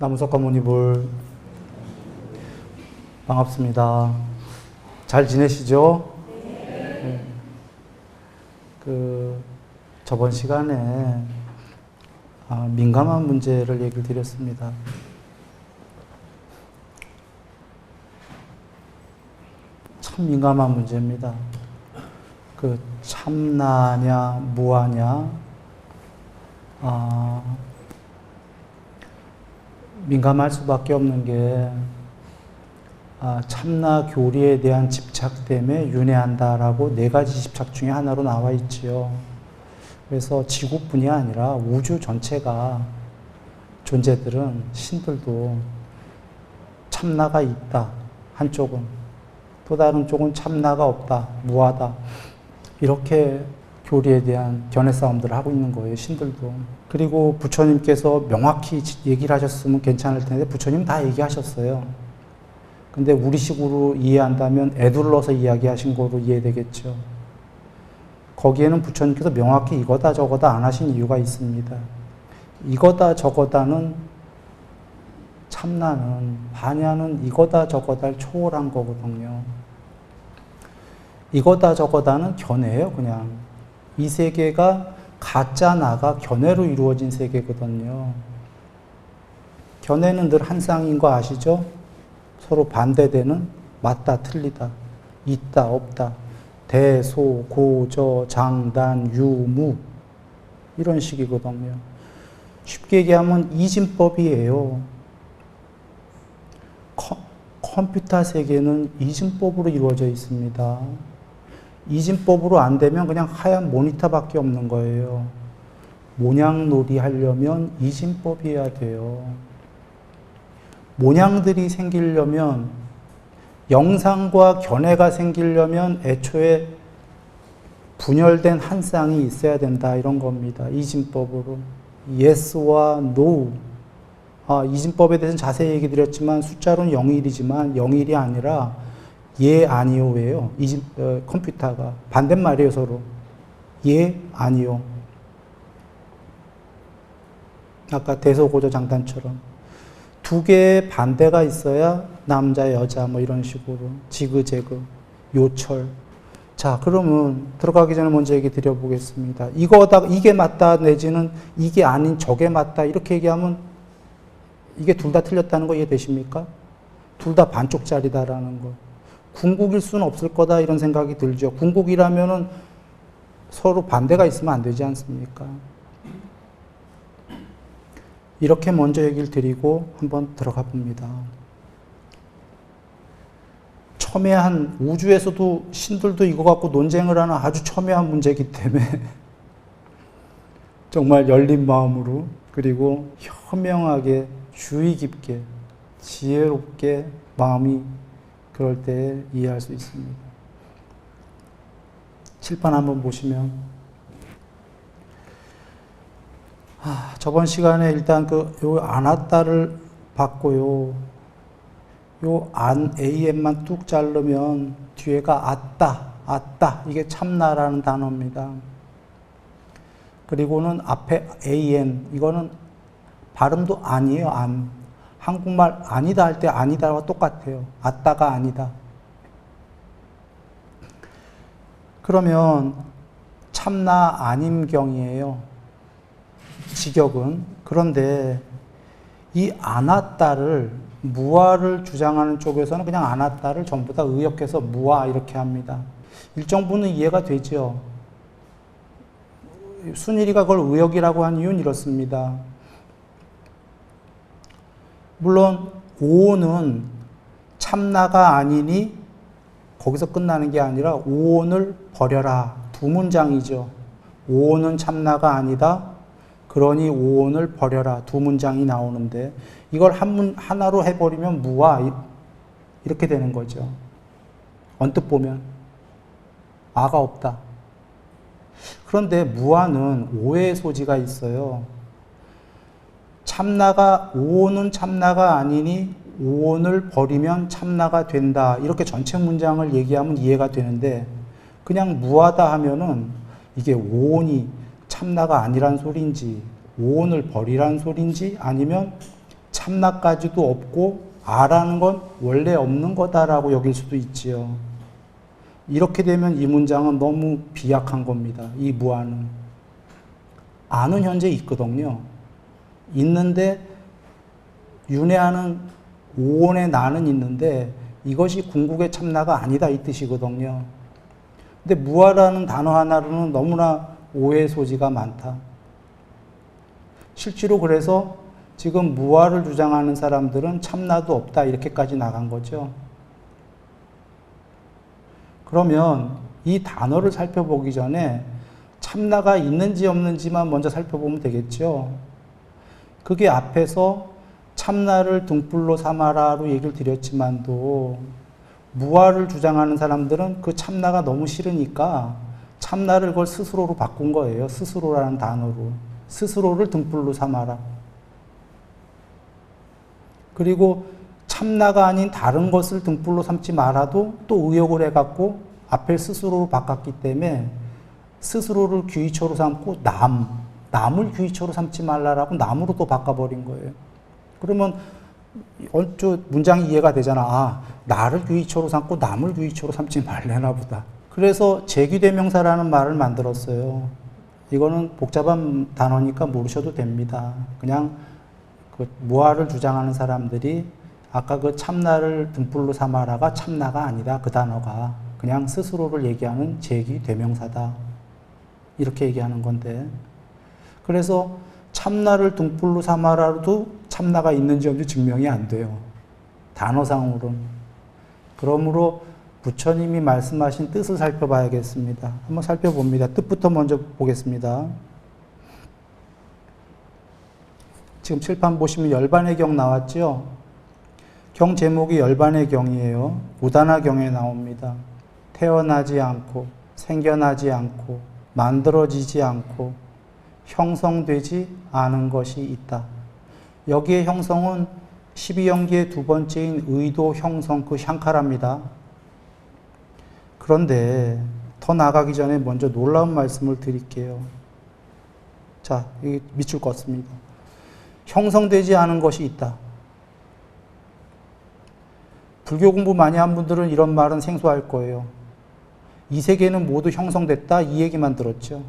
나무석가 모니볼 반갑습니다. 잘 지내시죠? 네. 저번 시간에 민감한 문제를 얘기를 드렸습니다. 참 민감한 문제입니다. 참나냐 무아냐, 민감할 수밖에 없는 게 참나 교리에 대한 집착 때문에 윤회한다라고 4가지 집착 중에 하나로 나와 있지요. 그래서 지구뿐이 아니라 우주 전체가, 존재들은, 신들도 참나가 있다, 한쪽은. 또 다른 쪽은 참나가 없다, 무하다. 이렇게 교리에 대한 견해 싸움들을 하고 있는 거예요, 신들도. 그리고 부처님께서 명확히 얘기를 하셨으면 괜찮을 텐데 부처님 다 얘기하셨어요. 근데 우리식으로 이해한다면 애둘러서 이야기하신 거로 이해되겠죠. 거기에는 부처님께서 명확히 이거다 저거다 안 하신 이유가 있습니다. 이거다 저거다는, 참나는, 반야는 이거다 저거다를 초월한 거거든요. 이거다 저거다는 견해예요, 그냥. 이 세계가 가짜 나가 견해로 이루어진 세계거든요. 견해는 늘 한 쌍인 거 아시죠? 서로 반대되는, 맞다 틀리다, 있다 없다, 대, 소, 고, 저, 장, 단, 유, 무, 이런 식이거든요. 쉽게 얘기하면 이진법이에요. 컴퓨터 세계는 이진법으로 이루어져 있습니다. 이진법으로 안 되면 그냥 하얀 모니터밖에 없는 거예요. 모냥놀이 하려면 이진법이어야 돼요. 모냥들이 생기려면, 영상과 견해가 생기려면 애초에 분열된 한 쌍이 있어야 된다, 이런 겁니다. 이진법으로. Yes와 No. 이진법에 대해서는 자세히 얘기 드렸지만 숫자로는 0일이지만 0일이 아니라 예, 아니오예요. 컴퓨터가. 반대말이에요, 서로. 예, 아니오. 아까 대소고조 장단처럼. 두 개의 반대가 있어야 남자, 여자, 뭐 이런 식으로. 지그재그, 요철. 자, 그러면 들어가기 전에 먼저 얘기 드려보겠습니다. 이게 맞다, 내지는 이게 아닌 저게 맞다, 이렇게 얘기하면 이게 둘 다 틀렸다는 거 이해되십니까? 둘 다 반쪽짜리다라는 거. 궁극일 수는 없을 거다, 이런 생각이 들죠. 궁극이라면은 서로 반대가 있으면 안 되지 않습니까? 이렇게 먼저 얘기를 드리고 한번 들어가 봅니다. 첨예한, 우주에서도 신들도 이거 갖고 논쟁을 하는 아주 첨예한 문제이기 때문에 정말 열린 마음으로, 그리고 현명하게, 주의 깊게, 지혜롭게 마음이 그럴 때 이해할 수 있습니다. 칠판 한번 보시면, 저번 시간에 일단 요 아나따를 봤고요. 요 안 am만 뚝 자르면 뒤에가 아따, 이게 참나라는 단어입니다. 그리고는 앞에 an, 이거는 발음도 아니에요, 안. 한국말 아니다 할 때 아니다와 똑같아요. 아따가 아니다. 그러면 참나 아님경이에요, 직역은. 그런데 이 아나따를, 무아를 주장하는 쪽에서는 그냥 아나따를 전부 다 의역해서 무아 이렇게 합니다. 일정 부분은 이해가 되죠. 순일이가 그걸 의역이라고 한 이유는 이렇습니다. 물론 오온은 참나가 아니니 거기서 끝나는 게 아니라 오온을 버려라, 두 문장이죠. 오온은 참나가 아니다, 그러니 오온을 버려라, 두 문장이 나오는데 이걸 하나로 해버리면 무아, 이렇게 되는 거죠. 언뜻 보면 아가 없다. 그런데 무아는 오해의 소지가 있어요. 오온은 참나가 아니니 오온을 버리면 참나가 된다, 이렇게 전체 문장을 얘기하면 이해가 되는데, 그냥 무하다 하면은 이게 오온이 참나가 아니란 소린지, 오온을 버리란 소린지, 아니면 참나까지도 없고 아라는 건 원래 없는 거다라고 여길 수도 있지요. 이렇게 되면 이 문장은 너무 비약한 겁니다. 이 무아는. 아는 현재 있거든요. 있는데 윤회하는 오온의 나는 있는데 이것이 궁극의 참나가 아니다 이 뜻이거든요. 근데 무아라는 단어 하나로는 너무나 오해의 소지가 많다. 실제로 그래서 지금 무아를 주장하는 사람들은 참나도 없다 이렇게까지 나간 거죠. 그러면 이 단어를 살펴보기 전에 참나가 있는지 없는지만 먼저 살펴보면 되겠죠. 그게 앞에서 참나를 등불로 삼아라로 얘기를 드렸지만도 무아를 주장하는 사람들은 그 참나가 너무 싫으니까 참나를 그걸 스스로로 바꾼 거예요. 스스로라는 단어로. 스스로를 등불로 삼아라. 그리고 참나가 아닌 다른 것을 등불로 삼지 말아도 또 의역을 해갖고 앞에 스스로로 바꿨기 때문에 스스로를 귀의초로 삼고 남을 귀의초로 삼지 말라라고 남으로 또 바꿔버린 거예요. 그러면 얼추 문장이 이해가 되잖아. 아, 나를 귀의초로 삼고 남을 귀의초로 삼지 말래나 보다. 그래서 제귀대명사라는 말을 만들었어요. 이거는 복잡한 단어니까 모르셔도 됩니다. 그냥 그 무아를 주장하는 사람들이 아까 그 참나를 등불로 삼아라가 참나가 아니다. 그 단어가 그냥 스스로를 얘기하는 제귀대명사다. 이렇게 얘기하는 건데, 그래서 참나를 등불로 삼아라도 참나가 있는지 없는지 증명이 안 돼요. 단어상으로는. 그러므로 부처님이 말씀하신 뜻을 살펴봐야겠습니다. 한번 살펴봅니다. 뜻부터 먼저 보겠습니다. 지금 칠판 보시면 열반의 경 나왔죠? 경 제목이 열반의 경이에요. 우다나 경에 나옵니다. 태어나지 않고, 생겨나지 않고, 만들어지지 않고, 형성되지 않은 것이 있다. 여기에 형성은 12연기의 두 번째인 의도 형성, 그 샹카라입니다. 그런데 더 나가기 전에 먼저 놀라운 말씀을 드릴게요. 자, 이게 밑줄 껐습니다. 형성되지 않은 것이 있다. 불교 공부 많이 한 분들은 이런 말은 생소할 거예요. 이 세계는 모두 형성됐다, 이 얘기만 들었죠.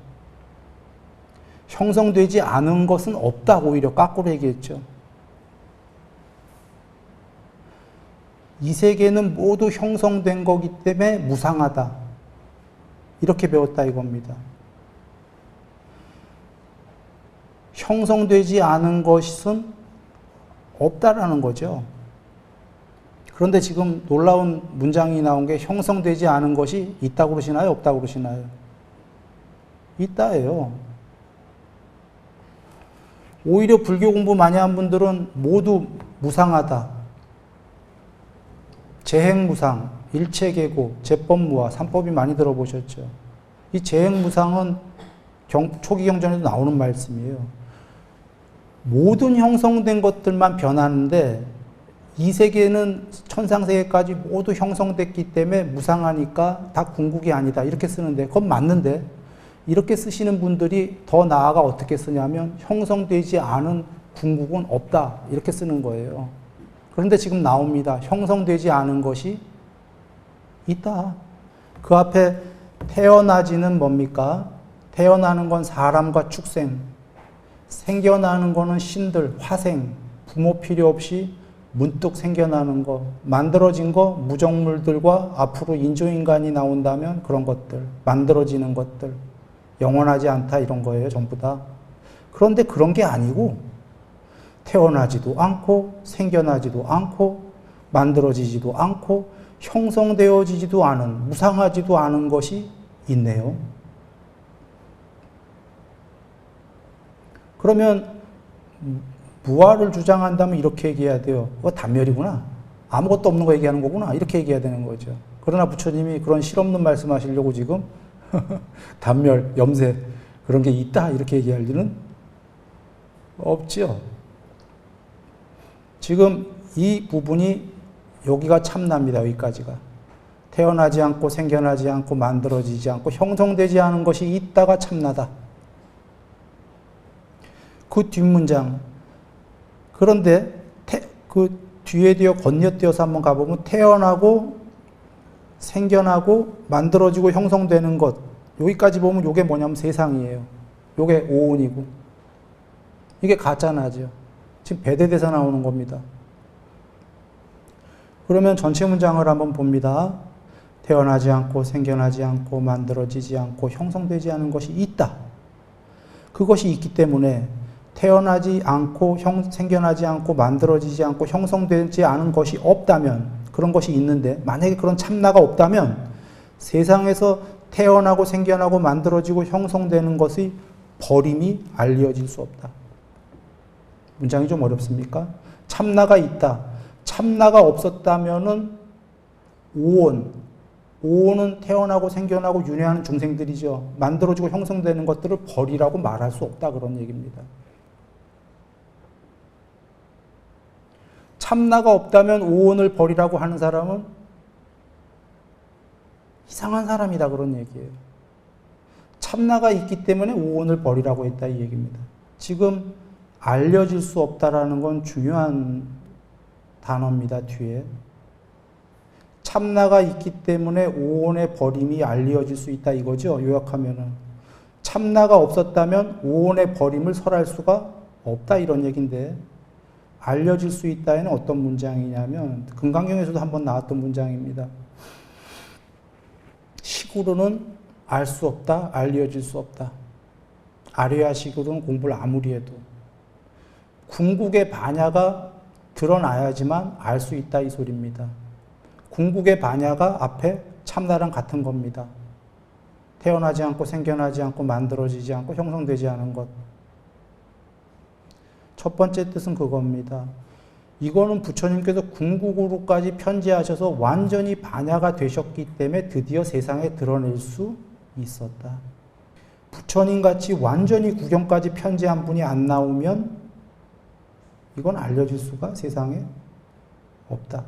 형성되지 않은 것은 없다, 오히려 거꾸로 얘기했죠. 이 세계는 모두 형성된 거기 때문에 무상하다. 이렇게 배웠다 이겁니다. 형성되지 않은 것은 없다라는 거죠. 그런데 지금 놀라운 문장이 나온 게 형성되지 않은 것이 있다고 그러시나요? 없다고 그러시나요? 있다예요. 오히려 불교 공부 많이 한 분들은 모두 무상하다. 재행무상, 일체계고, 제법무아, 삼법이 많이 들어보셨죠. 이 재행무상은 초기 경전에도 나오는 말씀이에요. 모든 형성된 것들만 변하는데 이 세계는 천상세계까지 모두 형성됐기 때문에 무상하니까 다 궁극이 아니다. 이렇게 쓰는데 그건 맞는데 이렇게 쓰시는 분들이 더 나아가 어떻게 쓰냐면 형성되지 않은 궁극은 없다. 이렇게 쓰는 거예요. 그런데 지금 나옵니다. 형성되지 않은 것이 있다. 그 앞에 태어나지는 뭡니까? 태어나는 건 사람과 축생, 생겨나는 거는 신들, 화생, 부모 필요 없이 문득 생겨나는 거, 만들어진 거, 무정물들과 앞으로 인조인간이 나온다면 그런 것들, 만들어지는 것들, 영원하지 않다 이런 거예요, 전부 다. 그런데 그런 게 아니고 태어나지도 않고 생겨나지도 않고 만들어지지도 않고 형성되어지지도 않은, 무상하지도 않은 것이 있네요. 그러면 무아를 주장한다면 이렇게 얘기해야 돼요. 단멸이구나. 아무것도 없는 거 얘기하는 거구나. 이렇게 얘기해야 되는 거죠. 그러나 부처님이 그런 실없는 말씀하시려고 지금 단멸, 염세 그런 게 있다 이렇게 얘기할 일은 없죠. 지금 이 부분이 여기가 참납니다. 여기까지가. 태어나지 않고 생겨나지 않고 만들어지지 않고 형성되지 않은 것이 있다가 참나다. 그 뒷문장. 그런데 그 뒤에 건너뛰어서 한번 가보면 태어나고 생겨나고 만들어지고 형성되는 것, 여기까지 보면 이게 뭐냐면 세상이에요. 이게 오온이고 이게 가짜나죠. 지금 배대돼서 나오는 겁니다. 그러면 전체 문장을 한번 봅니다. 태어나지 않고 생겨나지 않고 만들어지지 않고 형성되지 않은 것이 있다. 그것이 있기 때문에 태어나지 않고 생겨나지 않고 만들어지지 않고 형성되지 않은 것이 없다면, 그런 것이 있는데 만약에 그런 참나가 없다면 세상에서 태어나고 생겨나고 만들어지고 형성되는 것의 버림이 알려질 수 없다. 문장이 좀 어렵습니까? 참나가 있다. 참나가 없었다면은 오온은 태어나고 생겨나고 윤회하는 중생들이죠. 만들어지고 형성되는 것들을 버리라고 말할 수 없다, 그런 얘기입니다. 참나가 없다면 오온을 버리라고 하는 사람은 이상한 사람이다, 그런 얘기예요. 참나가 있기 때문에 오온을 버리라고 했다, 이 얘기입니다. 지금 알려질 수 없다라는 건 중요한 단어입니다, 뒤에. 참나가 있기 때문에 오온의 버림이 알려질 수 있다, 이거죠. 요약하면은 참나가 없었다면 오온의 버림을 설할 수가 없다, 이런 얘기인데, 알려질 수 있다에는 어떤 문장이냐면 금강경에서도 한번 나왔던 문장입니다. 식으로는 알 수 없다, 알려질 수 없다. 아뢰야 식으로는 공부를 아무리 해도 궁극의 반야가 드러나야지만 알 수 있다, 이 소리입니다. 궁극의 반야가 앞에 참나랑 같은 겁니다. 태어나지 않고 생겨나지 않고 만들어지지 않고 형성되지 않은 것. 첫 번째 뜻은 그겁니다. 이거는 부처님께서 궁극으로까지 편지하셔서 완전히 반야가 되셨기 때문에 드디어 세상에 드러낼 수 있었다. 부처님같이 완전히 구경까지 편지한 분이 안 나오면 이건 알려질 수가 세상에 없다.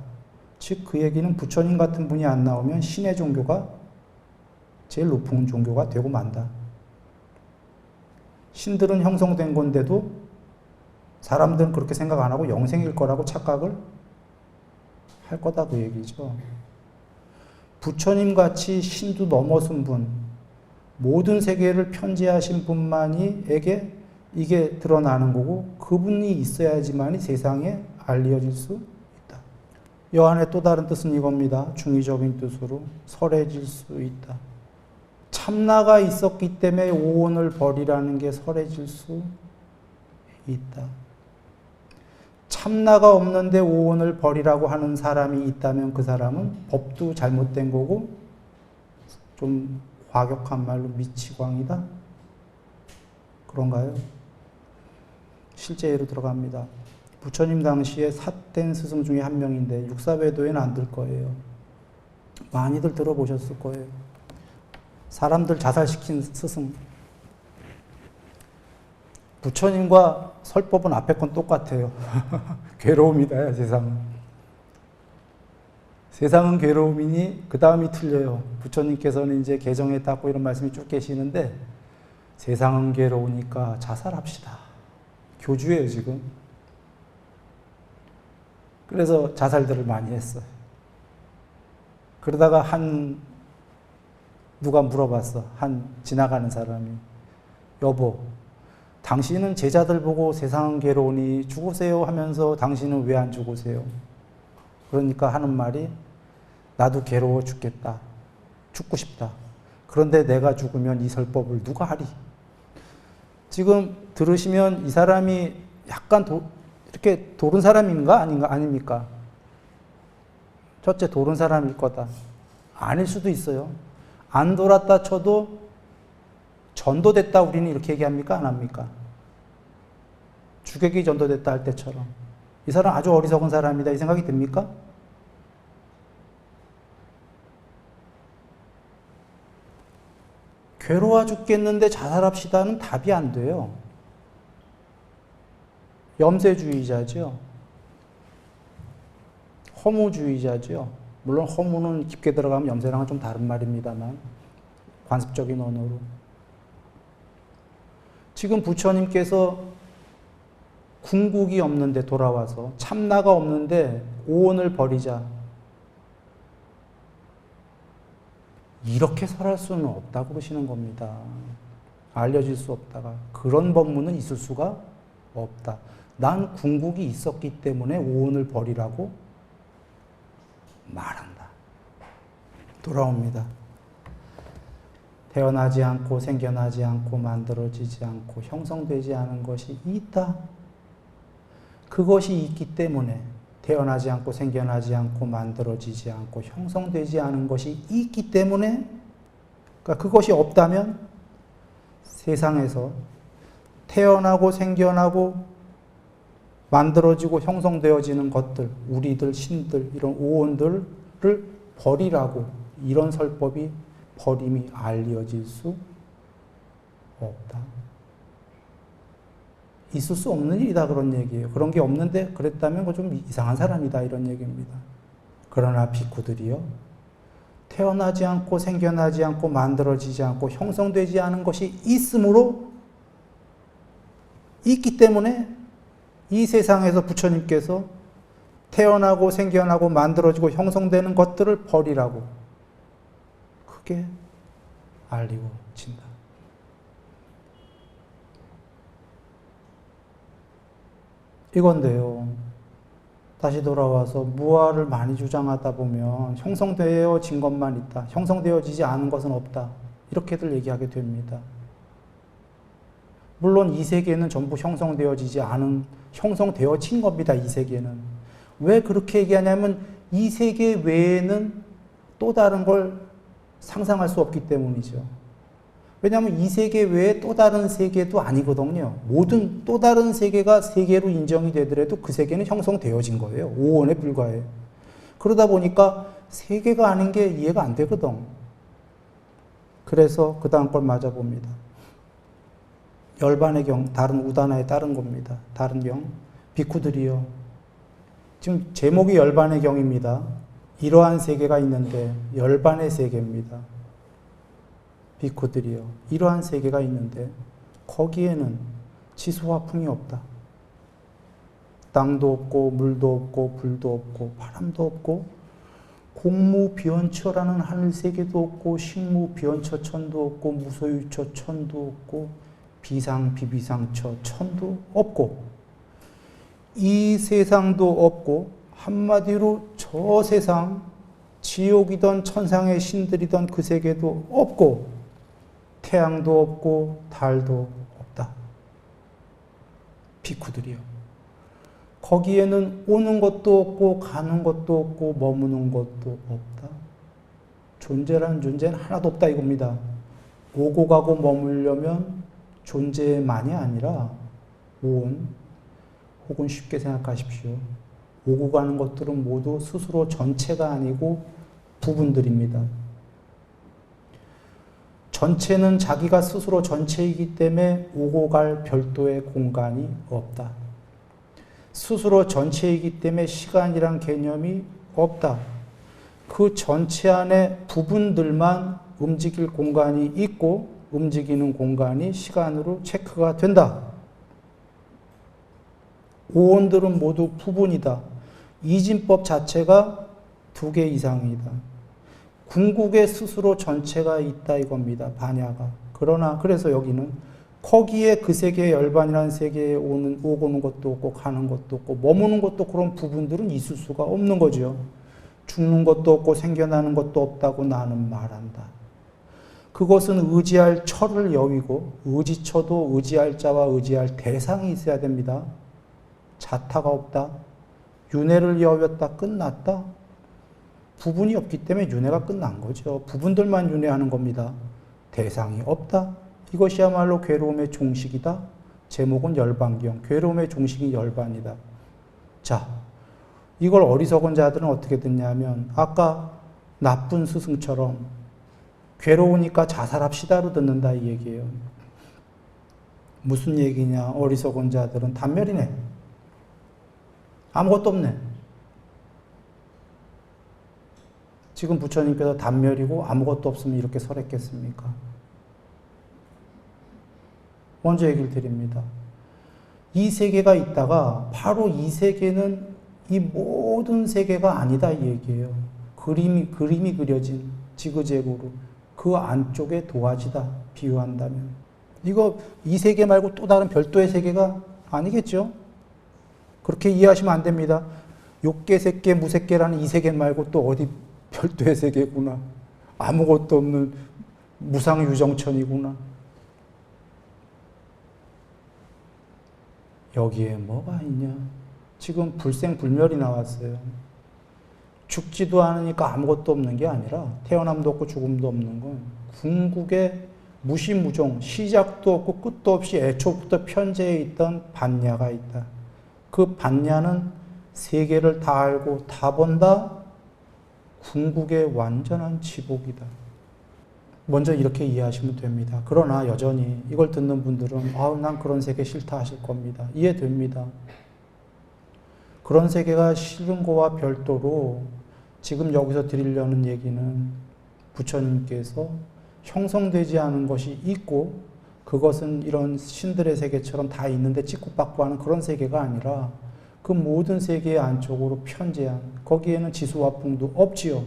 즉 그 얘기는 부처님 같은 분이 안 나오면 신의 종교가 제일 높은 종교가 되고 만다. 신들은 형성된 건데도 사람들은 그렇게 생각 안 하고 영생일 거라고 착각을 할 거다, 그 얘기죠. 부처님같이 신도 넘어선 분, 모든 세계를 편지하신 분만이에게 이게 드러나는 거고, 그분이 있어야지만이 세상에 알려질 수 있다. 여한의 또 다른 뜻은 이겁니다. 중의적인 뜻으로 설해질 수 있다. 참나가 있었기 때문에 오온을 버리라는 게 설해질 수 있다. 참나가 없는데 오온을 버리라고 하는 사람이 있다면 그 사람은 법도 잘못된 거고, 좀 과격한 말로 미치광이다? 그런가요? 실제 예로 들어갑니다. 부처님 당시에 삿된 스승 중에 한 명인데 육사배도에는 안 들 거예요. 많이들 들어보셨을 거예요. 사람들 자살시킨 스승. 부처님과 설법은 앞에 건 똑같아요. 괴로움이다, 세상은. 세상은 괴로움이니 그 다음이 틀려요. 부처님께서는 이제 개정에 닦고 이런 말씀이 쭉 계시는데, 세상은 괴로우니까 자살합시다. 교주예요, 지금. 그래서 자살들을 많이 했어요. 그러다가 누가 물어봤어. 지나가는 사람이. 여보, 당신은 제자들 보고 세상은 괴로우니 죽으세요 하면서 당신은 왜 안 죽으세요? 그러니까 하는 말이, 나도 괴로워 죽겠다. 죽고 싶다. 그런데 내가 죽으면 이 설법을 누가 하리? 지금 들으시면 이 사람이 약간 이렇게 도른 사람인가? 아닙니까? 첫째, 도른 사람일 거다. 아닐 수도 있어요. 안 돌았다 쳐도 전도됐다, 우리는 이렇게 얘기합니까? 안 합니까? 주객이 전도됐다 할 때처럼. 이 사람 아주 어리석은 사람이다, 이 생각이 듭니까? 괴로워 죽겠는데 자살합시다는 답이 안 돼요. 염세주의자죠. 허무주의자죠. 물론 허무는 깊게 들어가면 염세랑은 좀 다른 말입니다만, 관습적인 언어로. 지금 부처님께서 궁극이 없는데 돌아와서 참나가 없는데 오온을 버리자. 이렇게 설할 수는 없다고 그러시는 겁니다. 알려질 수 없다가. 그런 법문은 있을 수가 없다. 난 궁극이 있었기 때문에 오온을 버리라고 말한다. 돌아옵니다. 태어나지 않고 생겨나지 않고 만들어지지 않고 형성되지 않은 것이 있다. 그것이 있기 때문에 태어나지 않고 생겨나지 않고 만들어지지 않고 형성되지 않은 것이 있기 때문에, 그러니까 그것이 없다면 세상에서 태어나고 생겨나고 만들어지고 형성되어지는 것들, 우리들, 신들, 이런 오온들을 버리라고, 이런 설법이 버림이 알려질 수 없다. 있을 수 없는 일이다, 그런 얘기예요. 그런 게 없는데 그랬다면 그거 좀 이상한 사람이다, 이런 얘기입니다. 그러나 비쿠들이요, 태어나지 않고 생겨나지 않고 만들어지지 않고 형성되지 않은 것이 있으므로, 있기 때문에 이 세상에서 부처님께서 태어나고 생겨나고 만들어지고 형성되는 것들을 버리라고 크게 알리고 진다. 이건데요, 다시 돌아와서 무아를 많이 주장하다 보면 형성되어진 것만 있다, 형성되어지지 않은 것은 없다, 이렇게들 얘기하게 됩니다. 물론 이 세계는 전부 형성되어지지 않은, 형성되어진 겁니다. 이 세계는. 왜 그렇게 얘기하냐면 이 세계 외에는 또 다른 걸 상상할 수 없기 때문이죠. 왜냐하면 이 세계 외에 또 다른 세계도 아니거든요. 모든 또 다른 세계가 세계로 인정이 되더라도 그 세계는 형성되어진 거예요. 오온에 불과해요. 그러다 보니까 세계가 아닌 게 이해가 안 되거든. 그래서 그 다음 걸 맞아봅니다. 열반의 경, 다른 우다나에 따른 겁니다. 다른 경, 비쿠들이요. 지금 제목이 열반의 경입니다. 이러한 세계가 있는데 열반의 세계입니다. 비쿠들이요. 이러한 세계가 있는데 거기에는 지수와 풍이 없다. 땅도 없고 물도 없고 불도 없고 바람도 없고 공무비언처라는 하늘세계도 없고 식무비언처 천도 없고 무소유처 천도 없고 비상비비상처 천도 없고 이 세상도 없고 한마디로 저 세상 지옥이던 천상의 신들이던 그 세계도 없고 태양도 없고 달도 없다. 비쿠들이요. 거기에는 오는 것도 없고 가는 것도 없고 머무는 것도 없다. 존재라는 존재는 하나도 없다 이겁니다. 오고 가고 머물려면 존재만이 아니라 오온, 혹은 쉽게 생각하십시오. 오고 가는 것들은 모두 스스로 전체가 아니고 부분들입니다. 전체는 자기가 스스로 전체이기 때문에 오고 갈 별도의 공간이 없다. 스스로 전체이기 때문에 시간이란 개념이 없다. 그 전체 안에 부분들만 움직일 공간이 있고 움직이는 공간이 시간으로 체크가 된다. 오온들은 모두 부분이다. 이진법 자체가 2개 이상이다. 궁극에 스스로 전체가 있다 이겁니다. 반야가. 그러나 그래서 여기는 거기에 그 세계의 열반이라는 세계에 오고는 것도 없고 가는 것도 없고 머무는 것도 그런 부분들은 있을 수가 없는 거죠. 죽는 것도 없고 생겨나는 것도 없다고 나는 말한다. 그것은 의지할 처를 여위고 의지처도 의지할 자와 의지할 대상이 있어야 됩니다. 자타가 없다. 윤회를 여겼다. 끝났다. 부분이 없기 때문에 윤회가 끝난 거죠. 부분들만 윤회하는 겁니다. 대상이 없다. 이것이야말로 괴로움의 종식이다. 제목은 열반경. 괴로움의 종식이 열반이다. 자, 이걸 어리석은 자들은 어떻게 듣냐면 아까 나쁜 스승처럼 괴로우니까 자살합시다로 듣는다 이 얘기예요. 무슨 얘기냐? 어리석은 자들은 단멸이네. 아무것도 없네. 지금 부처님께서 단멸이고 아무것도 없으면 이렇게 설했겠습니까? 먼저 얘기를 드립니다. 이 세계가 있다가 바로 이 세계는 이 모든 세계가 아니다 이 얘기예요. 그림이 그려진 지그재그로 그 안쪽에 도화지다 비유한다면 이거 이 세계 말고 또 다른 별도의 세계가 아니겠죠? 그렇게 이해하시면 안 됩니다. 욕계, 색계, 무색계라는 이 세계 말고 또 어디 별도의 세계구나. 아무것도 없는 무상유정천이구나. 여기에 뭐가 있냐? 지금 불생불멸이 나왔어요. 죽지도 않으니까 아무것도 없는 게 아니라 태어남도 없고 죽음도 없는 건 궁극의 무시무종, 시작도 없고 끝도 없이 애초부터 편재해 있던 반야가 있다. 그 반야는 세계를 다 알고 다 본다. 궁극의 완전한 지복이다. 먼저 이렇게 이해하시면 됩니다. 그러나 여전히 이걸 듣는 분들은 난 그런 세계 싫다 하실 겁니다. 이해됩니다. 그런 세계가 싫은 거와 별도로 지금 여기서 드리려는 얘기는 부처님께서 형성되지 않은 것이 있고 그것은 이런 신들의 세계처럼 다 있는데 찍고받고 하는 그런 세계가 아니라 그 모든 세계의 안쪽으로 편재한 거기에는 지수화풍도 없지요.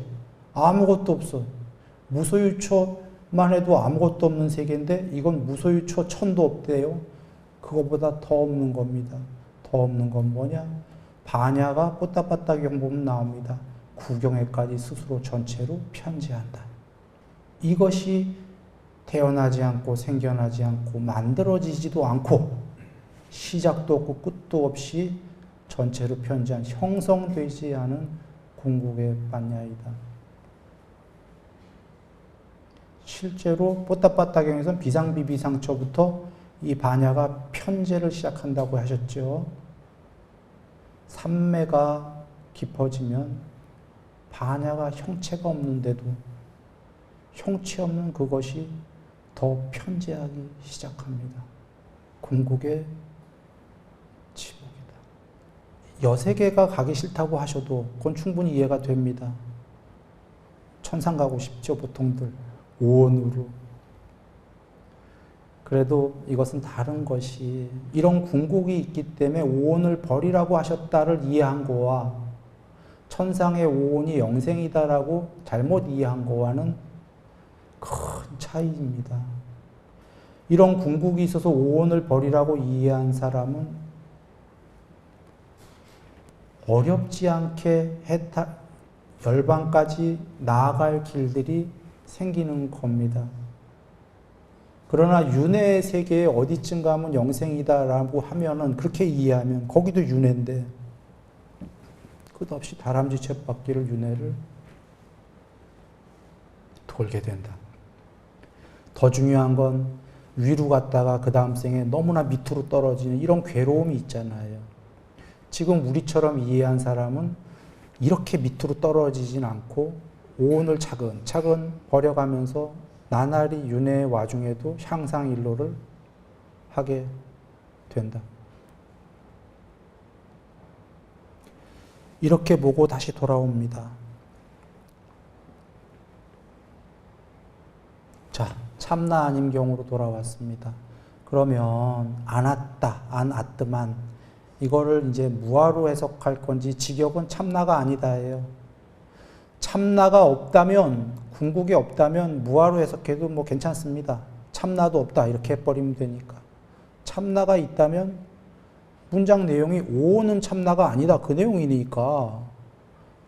아무것도 없어. 무소유초만 해도 아무것도 없는 세계인데 이건 무소유초 천도 없대요. 그거보다 더 없는 겁니다. 더 없는 건 뭐냐? 반야가 뽀따빠따경 보면 나옵니다. 구경에까지 스스로 전체로 편재한다. 이것이 태어나지 않고 생겨나지 않고 만들어지지도 않고 시작도 없고 끝도 없이 전체로 편재한 형성되지 않은 궁극의 반야이다. 실제로 뽀따빠따경에서는 비상비비상처부터 이 반야가 편재를 시작한다고 하셨죠. 삼매가 깊어지면 반야가 형체가 없는데도 형체 없는 그것이 더 편재하기 시작합니다. 궁극의 지복이다. 여세계가 가기 싫다고 하셔도 그건 충분히 이해가 됩니다. 천상 가고 싶죠, 보통들. 오온으로. 그래도 이것은 다른 것이 이런 궁극이 있기 때문에 오온을 버리라고 하셨다를 이해한 거와 천상의 오온이 영생이다라고 잘못 이해한 거와는 큰 차이입니다. 이런 궁극이 있어서 오온을 버리라고 이해한 사람은 어렵지 않게 열반까지 나아갈 길들이 생기는 겁니다. 그러나 윤회의 세계에 어디쯤 가면 영생이다라고 하면은 그렇게 이해하면 거기도 윤회인데 끝없이 다람쥐 쳇바퀴를 윤회를 돌게 된다. 더 중요한 건 위로 갔다가 그 다음 생에 너무나 밑으로 떨어지는 이런 괴로움이 있잖아요. 지금 우리처럼 이해한 사람은 이렇게 밑으로 떨어지진 않고 오온을 차근차근 버려가면서 나날이 윤회의 와중에도 향상일로를 하게 된다. 이렇게 보고 다시 돌아옵니다. 자, 참나 아님 경우로 돌아왔습니다. 그러면 안았드만 이거를 이제 무아로 해석할 건지 직역은 참나가 아니다예요. 참나가 없다면 궁극이 없다면 무아로 해석해도 뭐 괜찮습니다. 참나도 없다 이렇게 해버리면 되니까. 참나가 있다면 문장 내용이 오는 참나가 아니다 그 내용이니까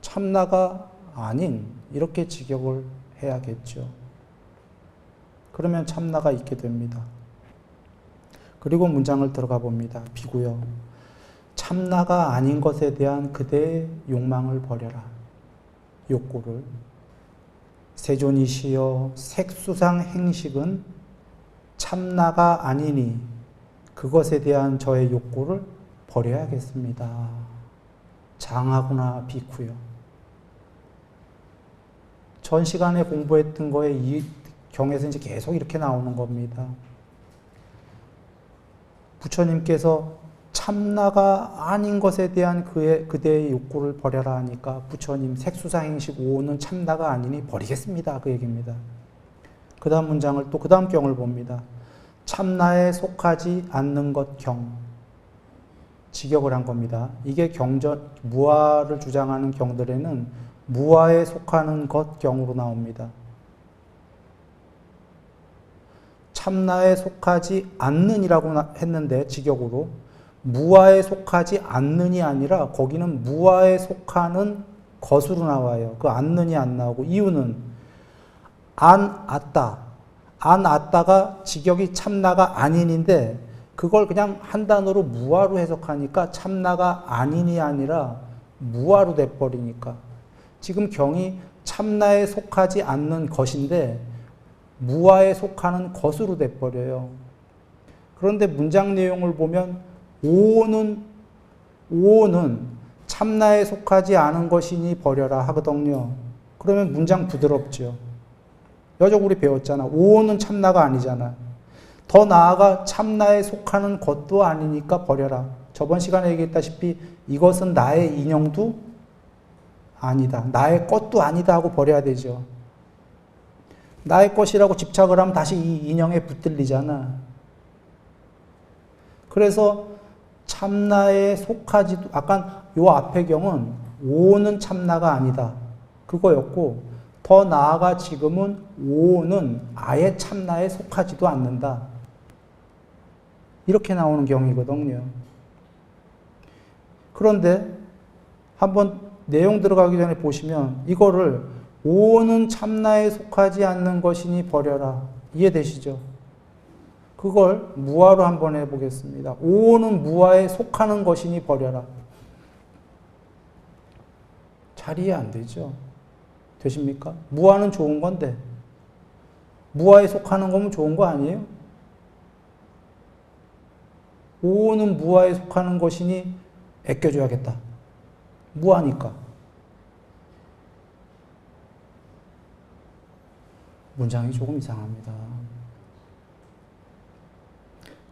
참나가 아닌 이렇게 직역을 해야겠죠. 그러면 참나가 있게 됩니다. 그리고 문장을 들어가 봅니다. 비구요. 참나가 아닌 것에 대한 그대의 욕망을 버려라. 욕구를. 세존이시여 색수상 행식은 참나가 아니니 그것에 대한 저의 욕구를 버려야겠습니다. 장하구나 비쿠요. 전 시간에 공부했던 거에 이 경에서 이제 계속 이렇게 나오는 겁니다. 부처님께서 참나가 아닌 것에 대한 그대의 욕구를 버려라 하니까 부처님 색수상행식 5는 참나가 아니니 버리겠습니다. 그 얘기입니다. 그 다음 문장을 또 그 다음 경을 봅니다. 참나에 속하지 않는 것 경. 직역을 한 겁니다. 이게 무아를 주장하는 경들에는 무아에 속하는 것 경으로 나옵니다. 참나에 속하지 않는이라고 했는데 직역으로 무아에 속하지 않는이 아니라 거기는 무아에 속하는 것으로 나와요. 그 않는이 안 나오고 이유는 안 아따가 직역이 참나가 아닌인데 그걸 그냥 한 단어로 무아로 해석하니까 참나가 아닌이 아니라 무아로 돼버리니까 지금 경이 참나에 속하지 않는 것인데 무아에 속하는 것으로 돼버려요. 그런데 문장 내용을 보면 오는 참나에 속하지 않은 것이니 버려라 하거든요. 그러면 문장 부드럽죠. 여적 우리 배웠잖아. 오는 참나가 아니잖아. 더 나아가 참나에 속하는 것도 아니니까 버려라. 저번 시간에 얘기했다시피 이것은 나의 인형도 아니다. 나의 것도 아니다 하고 버려야 되죠. 나의 것이라고 집착을 하면 다시 이 인형에 붙들리잖아. 그래서 참나에 속하지도, 아까 요 앞의 경은 오는 참나가 아니다. 그거였고, 더 나아가 지금은 오는 아예 참나에 속하지도 않는다. 이렇게 나오는 경이거든요. 그런데 한번 내용 들어가기 전에 보시면 이거를 오는 참나에 속하지 않는 것이니 버려라. 이해되시죠? 그걸 무아로 한번 해보겠습니다. 오는 무아에 속하는 것이니 버려라. 잘 이해 안 되죠? 되십니까? 무아는 좋은 건데 무아에 속하는 거면 좋은 거 아니에요? 오는 무아에 속하는 것이니 아껴줘야겠다. 무아니까. 문장이 조금 이상합니다.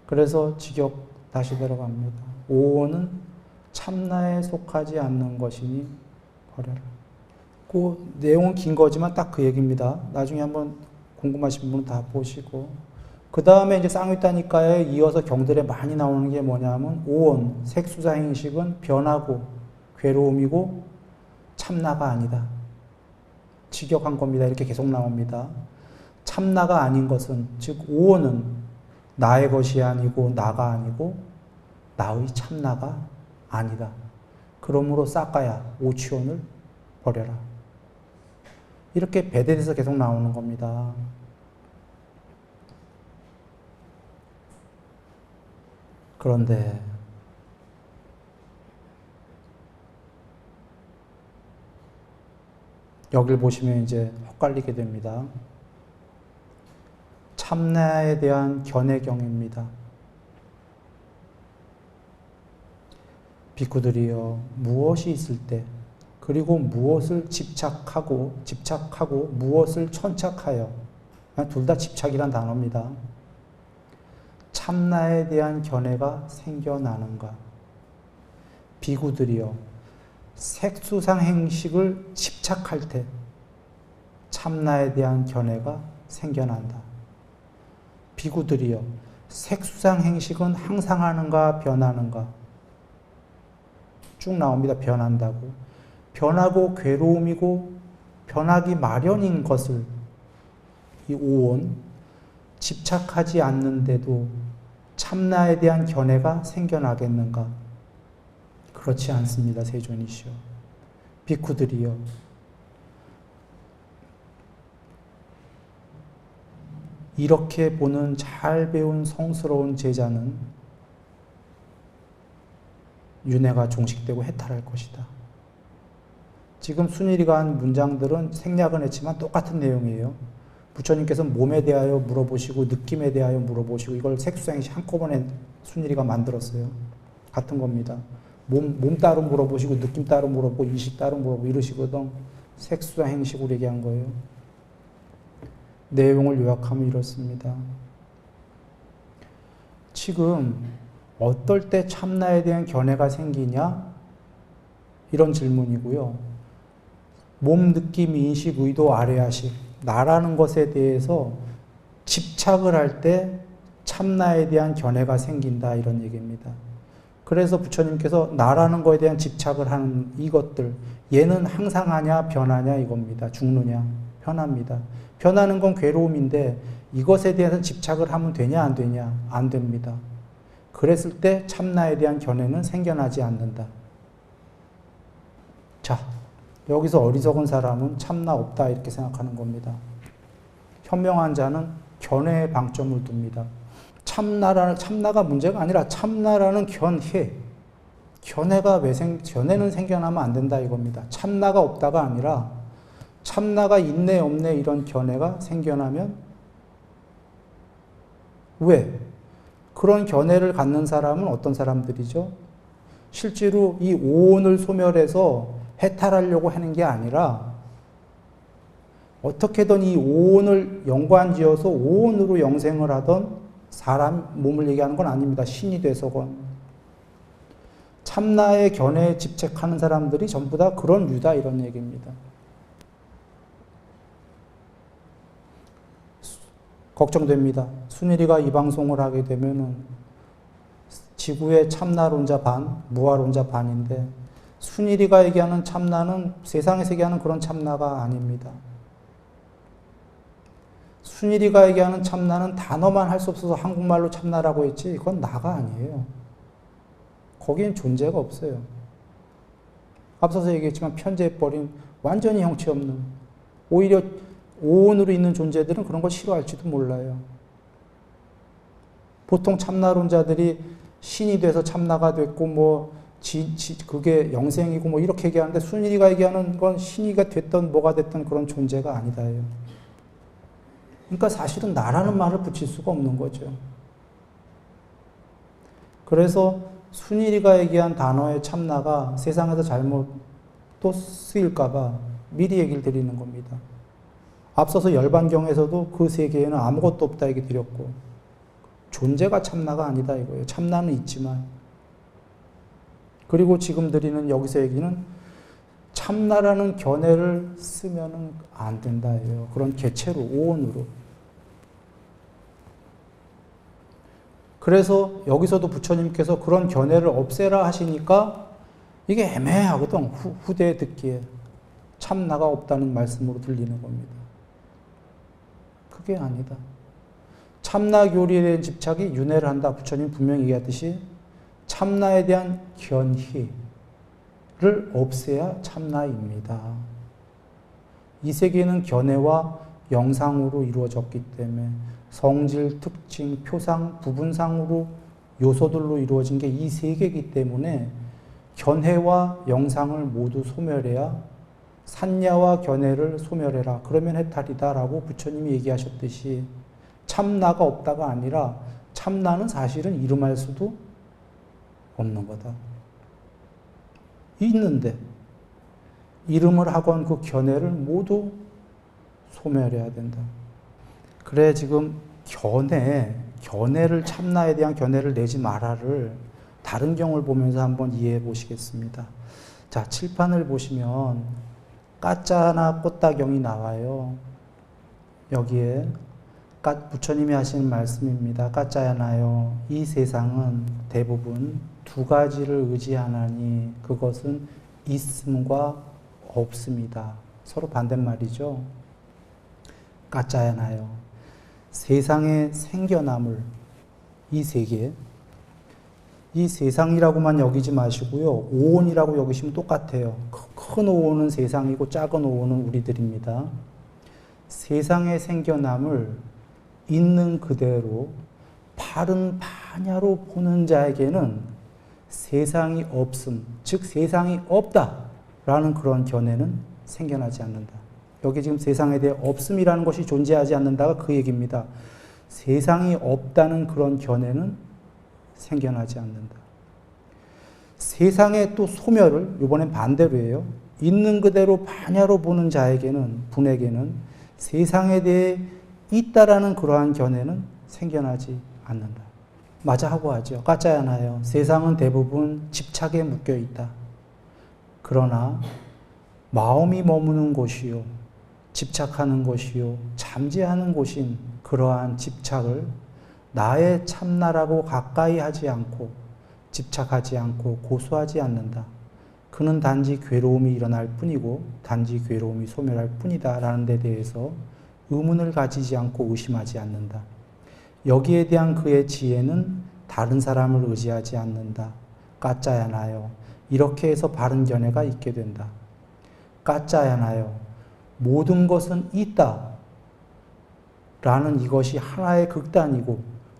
그래서 직역 다시 들어갑니다. 오는 참나에 속하지 않는 것이니 버려라. 그 내용은 긴 거지만 딱 그 얘기입니다. 나중에 한번 궁금하신 분은 다 보시고. 그 다음에 이제 쌍위따니까에 이어서 경들에 많이 나오는 게 뭐냐면 오온, 색수사행식은 변하고 괴로움이고 참나가 아니다. 직역한 겁니다. 이렇게 계속 나옵니다. 참나가 아닌 것은, 즉 오온은 나의 것이 아니고 나가 아니고 나의 참나가 아니다. 그러므로 싹가야 오치온을 버려라. 이렇게 배대돼서 계속 나오는 겁니다. 그런데 여길 보시면 이제 헛갈리게 됩니다. 참나에 대한 견해경입니다. 비쿠들이여 무엇이 있을 때 그리고 무엇을 집착하고 무엇을 천착하여, 둘 다 집착이란 단어입니다. 참나에 대한 견해가 생겨나는가? 비구들이여 색수상 행식을 집착할 때 참나에 대한 견해가 생겨난다. 비구들이여 색수상 행식은 항상 하는가 변하는가? 쭉 나옵니다. 변한다고. 변하고 괴로움이고 변하기 마련인 것을 이 오온 집착하지 않는데도 참나에 대한 견해가 생겨나겠는가? 그렇지 않습니다. 세존이시여. 비쿠들이여 이렇게 보는 잘 배운 성스러운 제자는 윤회가 종식되고 해탈할 것이다. 지금 순일이가 한 문장들은 생략은 했지만 똑같은 내용이에요. 부처님께서 몸에 대하여 물어보시고 느낌에 대하여 물어보시고 이걸 색수행식 한꺼번에 순일이가 만들었어요. 같은 겁니다. 몸 따로 물어보시고 느낌 따로 물어보고 인식 따로 물어보고 이러시거든. 색수행식으로 얘기한 거예요. 내용을 요약하면 이렇습니다. 지금 어떨 때 참나에 대한 견해가 생기냐? 이런 질문이고요. 몸, 느낌, 인식, 의도, 아래아식 나라는 것에 대해서 집착을 할 때 참나에 대한 견해가 생긴다 이런 얘기입니다. 그래서 부처님께서 나라는 거에 대한 집착을 하는 이것들, 얘는 항상 하냐 변하냐 이겁니다. 죽느냐 변합니다. 변하는 건 괴로움인데 이것에 대해서 집착을 하면 되냐 안 되냐 안 됩니다. 그랬을 때 참나에 대한 견해는 생겨나지 않는다. 자, 여기서 어리석은 사람은 참나 없다 이렇게 생각하는 겁니다. 현명한 자는 견해에 방점을 둡니다. 참나가 문제가 아니라 참나라는 견해. 견해는 생겨나면 안 된다 이겁니다. 참나가 없다가 아니라 참나가 있네 없네 이런 견해가 생겨나면 왜? 그런 견해를 갖는 사람은 어떤 사람들이죠? 실제로 이 오온을 소멸해서 해탈하려고 하는 게 아니라 어떻게든 이 오온을 연관지어서 오온으로 영생을 하던 사람 몸을 얘기하는 건 아닙니다. 신이 돼서건. 참나의 견해에 집착하는 사람들이 전부 다 그런 류다 이런 얘기입니다. 걱정됩니다. 순일이가 이 방송을 하게 되면은 지구의 참나론자 반, 무아론자 반인데 순일이가 얘기하는 참나는 세상에서 얘기하는 그런 참나가 아닙니다. 순일이가 얘기하는 참나는 단어만 할 수 없어서 한국말로 참나라고 했지 그건 나가 아니에요. 거기엔 존재가 없어요. 앞서서 얘기했지만 편재해버린 완전히 형체 없는 오히려 오온으로 있는 존재들은 그런 걸 싫어할지도 몰라요. 보통 참나론자들이 신이 돼서 참나가 됐고 뭐 그게 영생이고 뭐 이렇게 얘기하는데 순일이가 얘기하는 건 신이가 됐던 뭐가 됐던 그런 존재가 아니다예요. 그러니까 사실은 나라는 말을 붙일 수가 없는 거죠. 그래서 순일이가 얘기한 단어의 참나가 세상에서 잘못 또 쓰일까봐 미리 얘기를 드리는 겁니다. 앞서서 열반경에서도 그 세계에는 아무것도 없다 얘기 드렸고 존재가 참나가 아니다 이거예요. 참나는 있지만 그리고 지금 드리는 여기서 얘기는 참나라는 견해를 쓰면 안 된다예요. 그런 개체로 오온으로. 그래서 여기서도 부처님께서 그런 견해를 없애라 하시니까 이게 애매하거든. 후대에 듣기에 참나가 없다는 말씀으로 들리는 겁니다. 그게 아니다. 참나 교리에 대한 집착이 윤회를 한다. 부처님 분명히 얘기하듯이 참나에 대한 견희를 없애야 참나입니다. 이 세계는 견해와 영상으로 이루어졌기 때문에 성질, 특징, 표상, 부분상으로 요소들로 이루어진 게 이 세계이기 때문에 견해와 영상을 모두 소멸해야 산야와 견해를 소멸해라. 그러면 해탈이다라고 부처님이 얘기하셨듯이 참나가 없다가 아니라 참나는 사실은 이름할 수도 없는 거다. 있는데 이름을 하건 그 견해를 모두 소멸해야 된다. 그래 지금 견해를 참나에 대한 견해를 내지 마라를 다른 경을 보면서 한번 이해해 보시겠습니다. 자, 칠판을 보시면 까짜나 꽃다경이 나와요. 여기에 부처님이 하시는 말씀입니다. 까짜야나요. 이 세상은 대부분 두 가지를 의지하나니 그것은 있음과 없음이다. 서로 반대말이죠. 까짜야나요. 세상에 생겨남을 이 세계, 이 세상이라고만 여기지 마시고요. 오온이라고 여기시면 똑같아요. 큰 오온은 세상이고 작은 오온은 우리들입니다. 세상에 생겨남을 있는 그대로 바른 파냐로 보는 자에게는 세상이 없음, 즉 세상이 없다라는 그런 견해는 생겨나지 않는다. 여기 지금 세상에 대해 없음이라는 것이 존재하지 않는다가 그 얘기입니다. 세상이 없다는 그런 견해는 생겨나지 않는다. 세상의 또 소멸을 이번엔 반대로 해요. 있는 그대로 파냐로 보는 자에게는, 분에게는 세상에 대해 있다라는 그러한 견해는 생겨나지 않는다. 맞아 하고 하죠. 까짜야나요. 세상은 대부분 집착에 묶여 있다. 그러나 마음이 머무는 곳이요, 집착하는 곳이요, 잠재하는 곳인 그러한 집착을 나의 참나라고 가까이 하지 않고 집착하지 않고 고수하지 않는다. 그는 단지 괴로움이 일어날 뿐이고 단지 괴로움이 소멸할 뿐이다 라는 데 대해서 의문을 가지지 않고 의심하지 않는다. 여기에 대한 그의 지혜는 다른 사람을 의지하지 않는다. 까짜야나요. 이렇게 해서 바른 견해가 있게 된다. 까짜야나요. 모든 것은 있다 라는 이것이 하나의 극단이고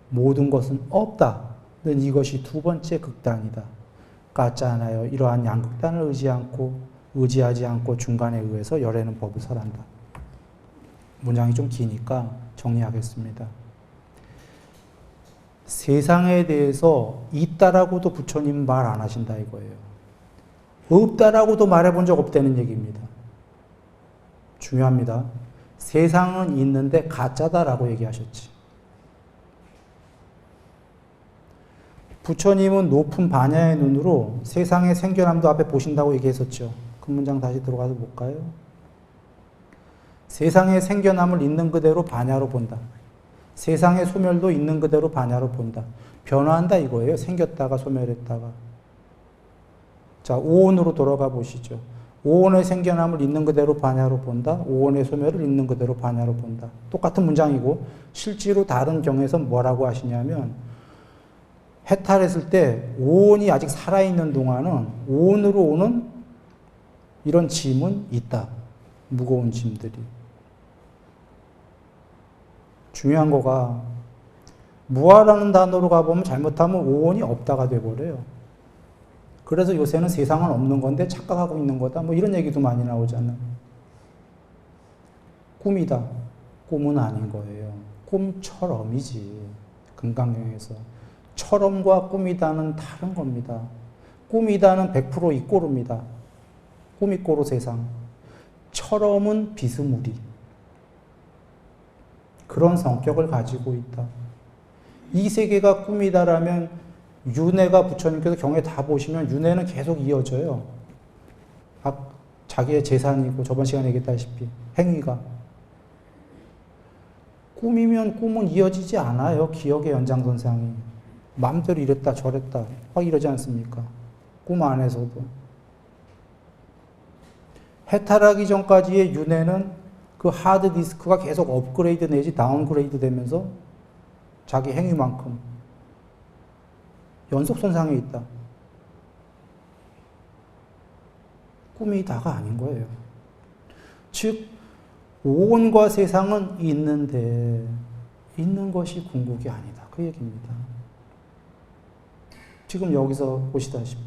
모든 것은 없다는 이것이 두 번째 극단이다. 까짜야나요. 이러한 양극단을 의지하지 않고 중간에 의해서 열애는 법을 설한다. 문장이 좀 기니까 정리하겠습니다. 세상에 대해서 있다라고도 부처님 말 안 하신다 이거예요. 없다라고도 말해본 적 없다는 얘기입니다. 중요합니다. 세상은 있는데 가짜다라고 얘기하셨지. 부처님은 높은 반야의 눈으로 세상의 생겨남도 앞에 보신다고 얘기했었죠. 그 문장 다시 들어가서 볼까요? 세상의 생겨남을 있는 그대로 반야로 본다. 세상의 소멸도 있는 그대로 반야로 본다. 변화한다 이거예요. 생겼다가 소멸했다가. 자, 오온으로 돌아가 보시죠. 오온의 생겨남을 있는 그대로 반야로 본다. 오온의 소멸을 있는 그대로 반야로 본다. 똑같은 문장이고 실제로 다른 경에서 뭐라고 하시냐면 해탈했을 때 오온이 아직 살아있는 동안은 오온으로 오는 이런 짐은 있다. 무거운 짐들이. 중요한 거가 무아라는 단어로 가보면 잘못하면 오온이 없다가 돼버려요. 그래서 요새는 세상은 없는 건데 착각하고 있는 거다. 뭐 이런 얘기도 많이 나오잖아요. 꿈이다. 꿈은 아닌 거예요. 꿈처럼이지. 금강경에서. 처럼과 꿈이다는 다른 겁니다. 꿈이다는 100% 이꼬르입니다. 꿈이꼬르 세상. 처럼은 비스무리. 그런 성격을 가지고 있다. 이 세계가 꿈이다라면 윤회가 부처님께서 경에 다 보시면 윤회는 계속 이어져요. 자기의 재산이고 저번 시간에 얘기했다시피 행위가. 꿈이면 꿈은 이어지지 않아요. 기억의 연장선상이. 마음대로 이랬다 저랬다 막 이러지 않습니까? 꿈 안에서도. 해탈하기 전까지의 윤회는 그 하드디스크가 계속 업그레이드 내지 다운그레이드 되면서 자기 행위만큼 연속선상에 있다. 꿈이 다가 아닌 거예요. 즉 오온과 세상은 있는데 있는 것이 궁극이 아니다. 그 얘기입니다. 지금 여기서 보시다시피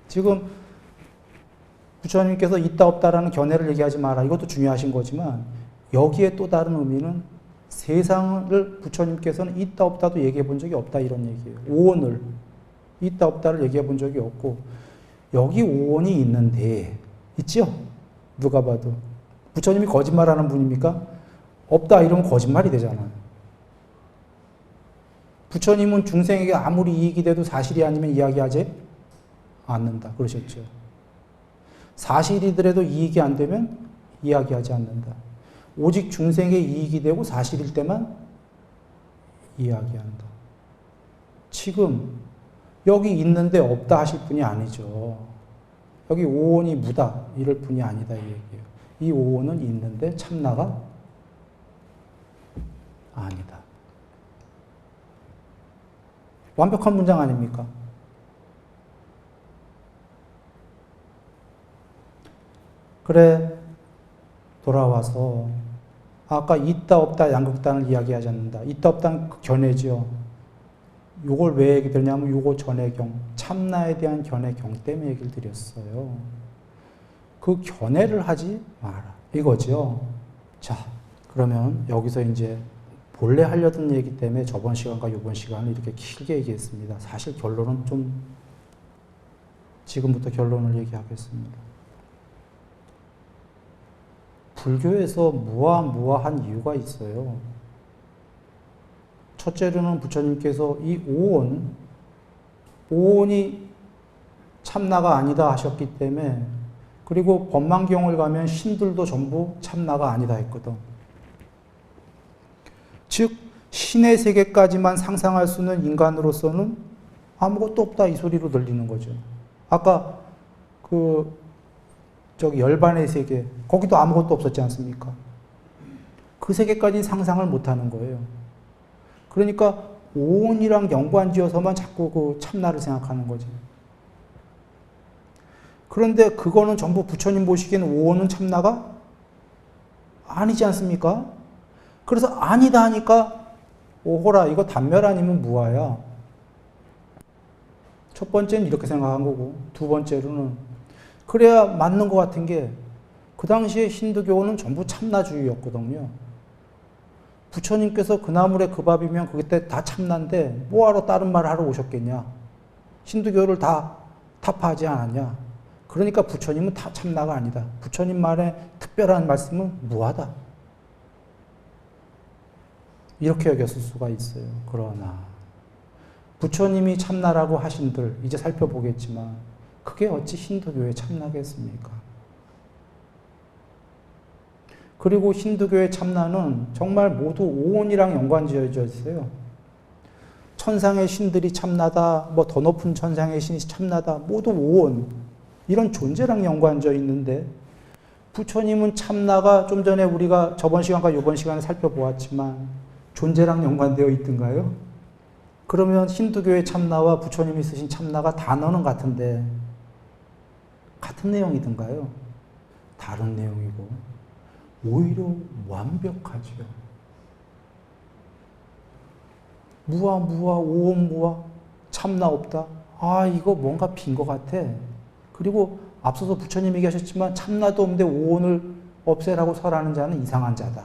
지금 부처님께서 있다 없다라는 견해를 얘기하지 마라. 이것도 중요하신 거지만 여기에 또 다른 의미는 세상을 부처님께서는 있다 없다도 얘기해 본 적이 없다 이런 얘기예요. 오온을 있다 없다를 얘기해 본 적이 없고 여기 오온이 있는데 있죠? 누가 봐도. 부처님이 거짓말하는 분입니까? 없다 이러면 거짓말이 되잖아요. 부처님은 중생에게 아무리 이익이 돼도 사실이 아니면 이야기하지 않는다 그러셨죠. 사실이더라도 이익이 안 되면 이야기하지 않는다. 오직 중생에 이익이 되고 사실일 때만 이야기한다. 지금 여기 있는데 없다 하실 분이 아니죠. 여기 오온이 무다 이럴 분이 아니다 이 얘기예요. 이 오온은 있는데 참나가 아니다. 완벽한 문장 아닙니까? 그래 돌아와서 아까 있다 없다 양극단을 이야기하지 않는다. 있다 없다는 그 견해죠. 요걸 왜 얘기 드리냐면 요거 전해경 참나에 대한 견해경 때문에 얘기를 드렸어요. 그 견해를 하지 마라 이거죠. 자 그러면 여기서 이제 본래 하려던 얘기 때문에 저번 시간과 이번 시간을 이렇게 길게 얘기했습니다. 사실 결론은 좀 지금부터 결론을 얘기하겠습니다. 불교에서 무아한 이유가 있어요. 첫째로는 부처님께서 이 오온이 참나가 아니다 하셨기 때문에 그리고 법망경을 가면 신들도 전부 참나가 아니다 했거든. 즉 신의 세계까지만 상상할 수 있는 인간으로서는 아무것도 없다 이 소리로 들리는 거죠. 아까 열반의 세계, 거기도 아무것도 없었지 않습니까? 그 세계까지는 상상을 못하는 거예요. 그러니까 오온이랑 연관지어서만 자꾸 그 참나를 생각하는 거지. 그런데 그거는 전부 부처님 보시기에는 오온은 참나가 아니지 않습니까? 그래서 아니다 하니까 오호라 이거 단멸 아니면 무아야. 첫 번째는 이렇게 생각한 거고, 두 번째로는 그래야 맞는 것 같은 게 그 당시에 힌두교는 전부 참나주의였거든요. 부처님께서 그 나물에 그 밥이면 그때 다 참나인데 뭐하러 다른 말을 하러 오셨겠냐. 힌두교를 다 타파하지 않았냐. 그러니까 부처님은 다 참나가 아니다. 부처님 말에 특별한 말씀은 무하다. 이렇게 여겼을 수가 있어요. 그러나 부처님이 참나라고 하신들 이제 살펴보겠지만 그게 어찌 힌두교의 참나겠습니까? 그리고 힌두교의 참나는 정말 모두 오온이랑 연관지어져 있어요. 천상의 신들이 참나다, 뭐 더 높은 천상의 신이 참나다, 모두 오온. 이런 존재랑 연관져 있는데 부처님은 참나가 좀 전에 우리가 저번 시간과 이번 시간에 살펴보았지만 존재랑 연관되어 있던가요? 그러면 힌두교의 참나와 부처님이 쓰신 참나가 단어는 같은데 같은 내용이던가요? 다른 내용이고 오히려 완벽하죠. 무아, 오온 무아, 참나 없다. 아, 이거 뭔가 빈 것 같아. 그리고 앞서서 부처님이 얘기하셨지만 참나도 없는데 오온을 없애라고 설하는 자는 이상한 자다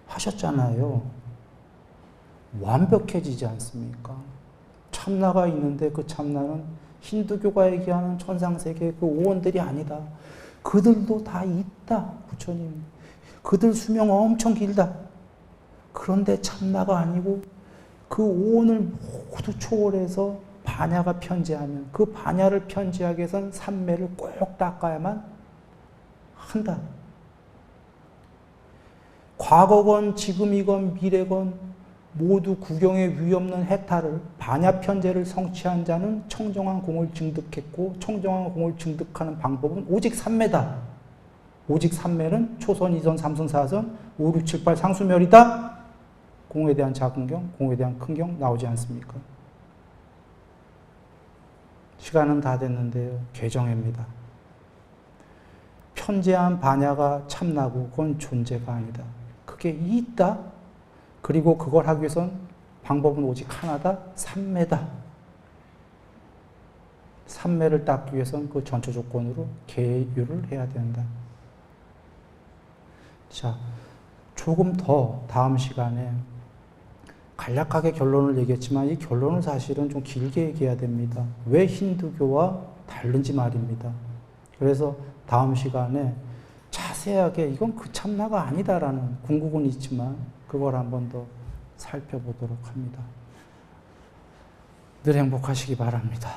하셨잖아요. 완벽해지지 않습니까? 참나가 있는데 그 참나는 힌두교가 얘기하는 천상세계 그 오온들이 아니다. 그들도 다 있다. 부처님. 그들 수명 엄청 길다. 그런데 참나가 아니고 그 오온을 모두 초월해서 반야가 편재하면 그 반야를 편재하기 위해서는 삼매를 꼭 닦아야만 한다. 과거건 지금이건 미래건 모두 구경에 위없는 해탈을 반야 편재를 성취한 자는 청정한 공을 증득했고 청정한 공을 증득하는 방법은 오직 삼매다. 오직 삼매는 초선, 이선, 삼선, 사선, 5, 6, 7, 8 상수멸이다. 공에 대한 작은 경, 공에 대한 큰 경 나오지 않습니까? 시간은 다 됐는데요. 개정입니다. 편재한 반야가 참나고 그건 존재가 아니다. 그게 있다. 그리고 그걸 하기 위해선 방법은 오직 하나다. 삼매다. 삼매를 닦기 위해선 그 전체 조건으로 계율을 해야 된다. 자, 조금 더 다음 시간에 간략하게 결론을 얘기했지만 이 결론은 사실은 좀 길게 얘기해야 됩니다. 왜 힌두교와 다른지 말입니다. 그래서 다음 시간에 자세하게 이건 그 참나가 아니다라는 궁극은 있지만 그걸 한번 더 살펴보도록 합니다. 늘 행복하시기 바랍니다.